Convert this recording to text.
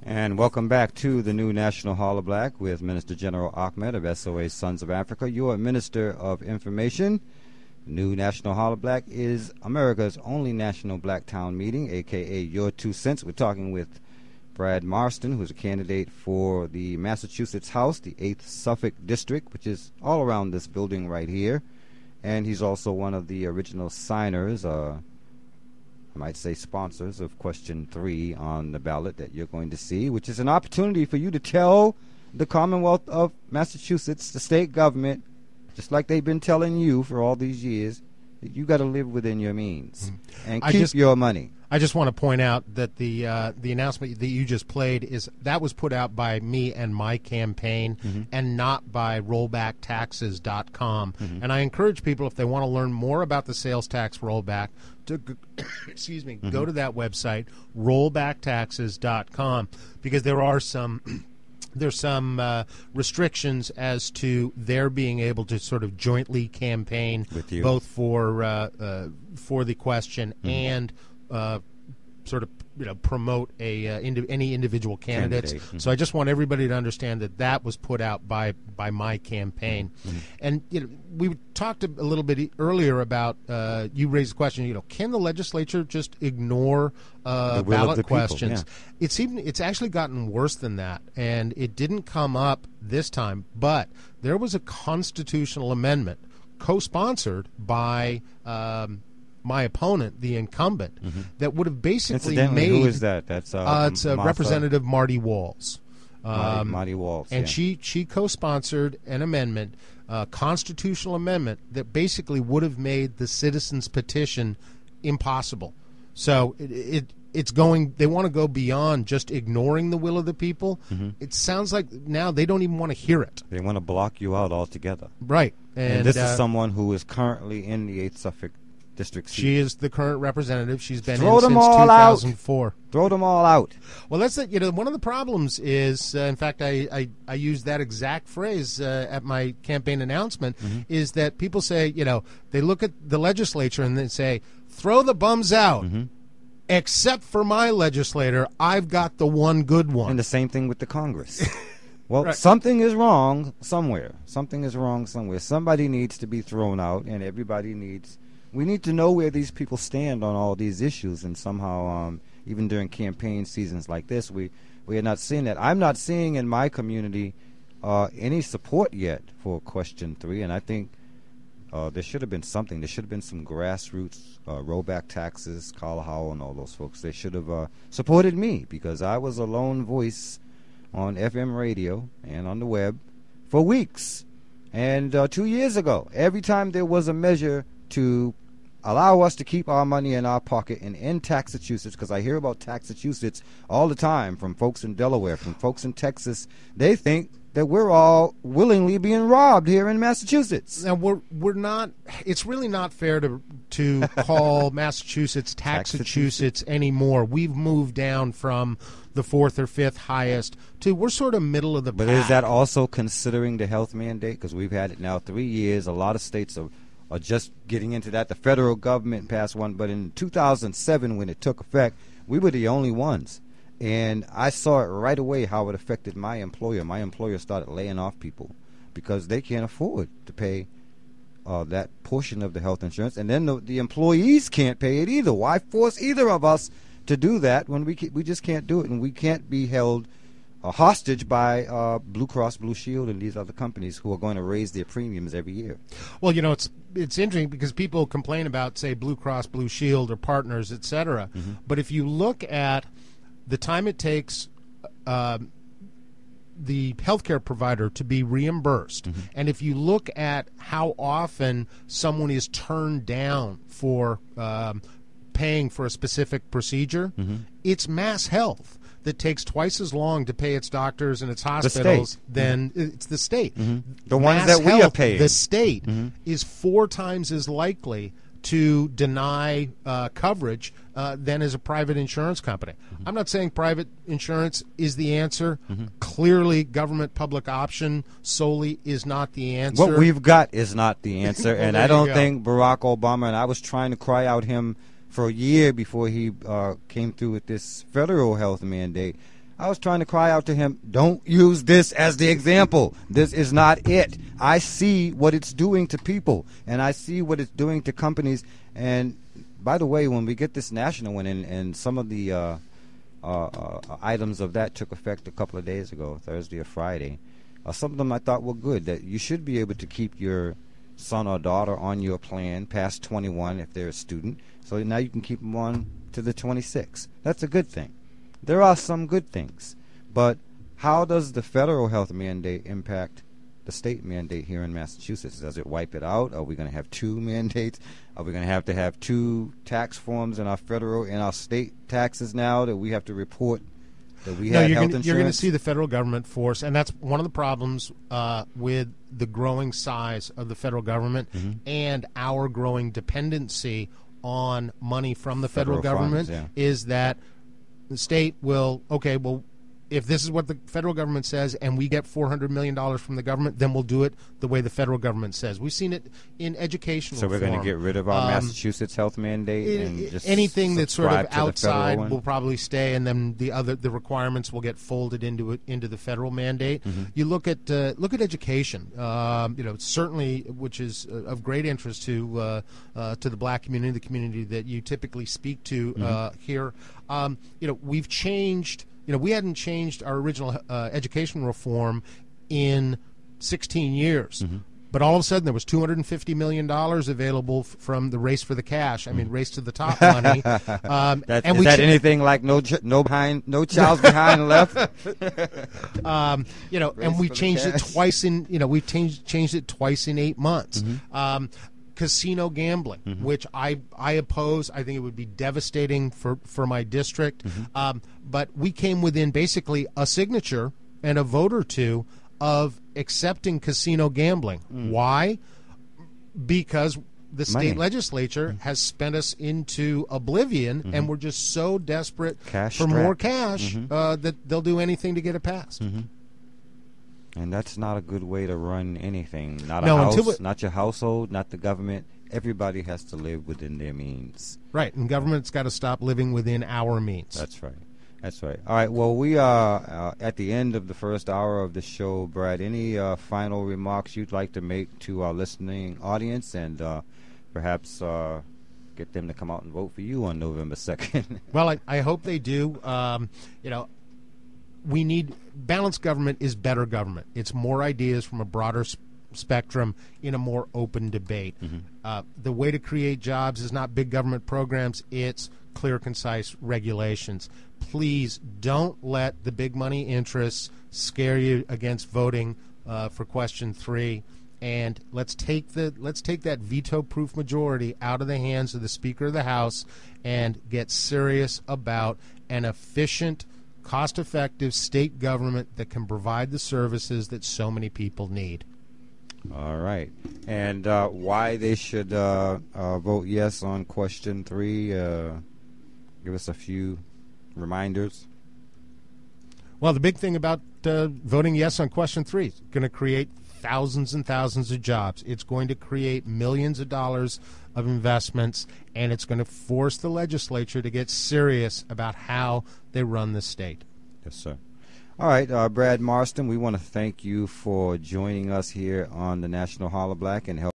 And welcome back to the new National Hall of Black with Minister General Ahmed of SOA Sons of Africa, your Minister of Information. New National Hall of Black is America's only national black town meeting, a.k.a. Your 2 Cents. We're talking with Brad Marston, who's a candidate for the Massachusetts House, the 8th Suffolk District, which is all around this building right here. And he's also one of the original signers, I might say sponsors of question 3 on the ballot that you're going to see, which is an opportunity for you to tell the Commonwealth of Massachusetts, the state government, just like they've been telling you for all these years, that you got to live within your means and keep your money. I just want to point out that the announcement that you just played was put out by me and my campaign and not by rollbacktaxes.com. And I encourage people, if they want to learn more about the sales tax rollback, to go to that website, rollbacktaxes.com, because there are some restrictions as to their being able to sort of jointly campaign with you, both for the question and sort of promote any individual candidates. So I just want everybody to understand that was put out by my campaign. And we talked a little bit earlier about you raised the question, can the legislature just ignore ballot questions? Yeah. It's actually gotten worse than that, and it didn't come up this time, but there was a constitutional amendment co-sponsored by my opponent, the incumbent, that would have basically made... Who is that? That's it's Representative Marty Walls. Marty Walls, and she co-sponsored an amendment, constitutional amendment, that basically would have made the citizens' petition impossible. So it's going. They want to go beyond just ignoring the will of the people. It sounds like now they don't even want to hear it. They want to block you out altogether. Right. And this is someone who is currently in the 8th Suffolk District seat. She is the current representative. She's been Throw in them since all 2004. Out. Throw them all out. Well, that's one of the problems is, in fact, I used that exact phrase at my campaign announcement, is that people say, they look at the legislature and they say, throw the bums out. Except for my legislator, I've got the one good one. And the same thing with the Congress. Well, something is wrong somewhere. Something is wrong somewhere. Somebody needs to be thrown out, and we need to know where these people stand on all these issues, and somehow, even during campaign seasons like this, we are not seeing that. I'm not seeing in my community any support yet for question 3, and I think there should have been something. There should have been some grassroots rollback taxes, Carl Howell and all those folks. They should have supported me, because I was a lone voice on FM radio and on the web for weeks. And 2 years ago, every time there was a measure to allow us to keep our money in our pocket and end Taxachusetts, because I hear about Taxachusetts all the time from folks in Delaware, from folks in Texas. They think that we're all willingly being robbed here in Massachusetts. Now we're not. It's really not fair to call Massachusetts Taxachusetts anymore. We've moved down from the 4th or 5th highest to we're sort of middle of the pack. But is that also considering the health mandate? Because we've had it now 3 years. A lot of states are just getting into that. The federal government passed one, but in 2007 when it took effect, we were the only ones. And I saw it right away how it affected my employer. My employer started laying off people because they can't afford to pay that portion of the health insurance. And then the employees can't pay it either. Why force either of us to do that when we just can't do it? And we can't be held hostage by Blue Cross Blue Shield and these other companies who are going to raise their premiums every year. Well, it's interesting because people complain about, say, Blue Cross Blue Shield or Partners, et cetera. But if you look at the time it takes the healthcare provider to be reimbursed, and if you look at how often someone is turned down for paying for a specific procedure, it's Mass Health that takes twice as long to pay its doctors and its hospitals than it's the state. The ones that we are paying. The state is 4 times as likely to deny coverage than is a private insurance company. I'm not saying private insurance is the answer. Clearly, government public option solely is not the answer. What we've got is not the answer, and I don't think Barack Obama, and I was trying to cry out him for a year before he came through with this federal health mandate. I was trying to cry out to him, don't use this as the example. This is not it. I see what it's doing to people, and I see what it's doing to companies. And by the way, when we get this national one in, and some of the items of that took effect a couple of days ago, Thursday or Friday, some of them I thought were good, that you should be able to keep your son or daughter on your plan past 21 if they're a student. So now you can keep them on to the 26. That's a good thing. There are some good things, but how does the federal health mandate impact the state mandate here in Massachusetts? Does it wipe it out? Are we going to have two mandates? Are we going to have two tax forms in our federal and our state taxes now that we have to report that we have health insurance? You're going to see the federal government force, and that's one of the problems with the growing size of the federal government and our growing dependency on money from the federal government funds, is that the state will, okay, well, if this is what the federal government says and we get $400 million from the government, then we'll do it the way the federal government says. We've seen it in education So reform. we're going to get rid of our Massachusetts health mandate and just anything that's sort of outside one? will probably stay, and then the requirements will get folded into the federal mandate. You look at education, certainly, which is of great interest to the black community, the community that you typically speak to here. We've changed. We hadn't changed our original education reform in 16 years. But all of a sudden, there was $250 million available from the race for the cash. I mean, race to the top money. Is that anything like no child's behind left? And we changed it twice in. We've changed it twice in 8 months. Casino gambling, which I oppose. I think it would be devastating for my district. But we came within basically a signature and a vote or two of accepting casino gambling. Why? Because the state legislature has spent us into oblivion, and we're just so desperate for more cash that they'll do anything to get it passed. And that's not a good way to run anything. Not a house, not your household, not the government. Everybody has to live within their means. Right, and government's got to stop living within our means. That's right. That's right. All right, well, we are at the end of the first hour of the show. Brad, any final remarks you'd like to make to our listening audience, and perhaps get them to come out and vote for you on November 2nd? Well, I hope they do. We need balanced government is better government. It's more ideas from a broader spectrum in a more open debate. The way to create jobs is not big government programs. It's clear, concise regulations. Please don't let the big money interests scare you against voting for question 3. And let's take that veto-proof majority out of the hands of the Speaker of the House and get serious about an efficient, cost-effective state government that can provide the services that so many people need. All right. And why they should vote yes on question 3, give us a few reminders. Well, the big thing about voting yes on question 3 is going to create thousands and thousands of jobs. It's going to create millions of dollars of investments, and it's going to force the legislature to get serious about how they run the state. Yes, sir. All right, Brad Marston, we want to thank you for joining us here on the National Holler Black and help